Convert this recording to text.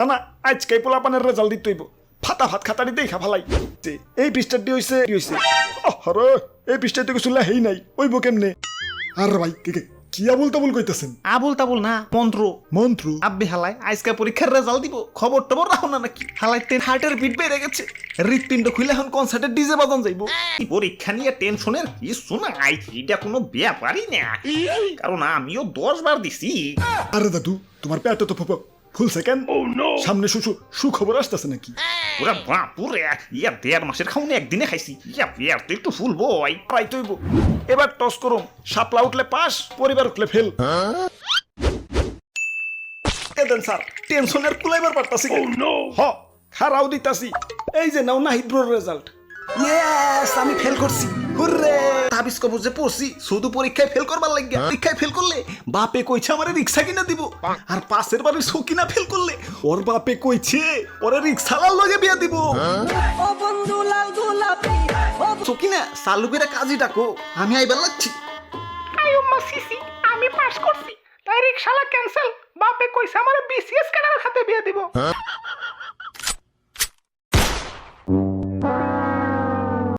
না আজকে পোলাপানের রেজাল্ট দিতে হইব ফাটা ভাত খাতারি দেখা ফালাই এই পৃষ্ঠার দিয়ে হইছে আরে এই পৃষ্ঠা থেকে শুনলে হেই নাই ওইব কেমনে আর ভাই কি আবুল তাবুল কইতাছেন আবুল তাবুল না মন্ত্র মন্ত্র আব্বে হালাই আজকে পরীক্ষার রেজাল্ট দিব খবর টবর রাখো না নাকি হালাই হার্টের বিট বেড়ে গেছে হৃৎপিণ্ড খুলে এখন কনসার্টের ডিজে বাজান যাইব পরীক্ষা নিয়ে টেনশনের কিছু নাই এটা কোনো ব্যাপারই না কারণ আমিও 10 বার দিছি আরে দাদু তোমার পেটে তো ফুল সেকেন্ড সামনে সুখবর আসতেছে নাকি ওরা বাপুরে ইয়া 1.5 মাসের খাওনে একদিনে খাইছি ইয়া পেট তো একটু ফুল বই প্রায় তৈব এবার টস করুম শাপলা উঠলে পাস পরিবার উঠলে ফেল দেন স্যার টেনশনের কুলাইবার পারতাছি হ খারাও দিতাছি এই যে নাও না হিব্রোর রেজাল্ট ইয়েস আমি ফেল করছি হুররে তাবিজ কবর যে পড়ছি শুধু পরীক্ষায় ফেল করবার লাগিয়া পরীক্ষায় ফেল করলে বাপে কইছে আমারে রিকশা কিনা দিব আর পাশের বাড়ির সকিনা ফেল করলে ওর বাপে কইছে ওরে রিকশালার লগে বিয়া দিব ও বন্ধু লাল গোলাপি সকিনা সালুকেরা কাজী ডাকো আমি আইবার লাগছি আয়ুম্মা সিসি আমি পাস করছি তাই রিকশালা ক্যান্সেল বাপে কইছে আমারে বিসিএস ক্যাডারের হাতে বিয়ে দিব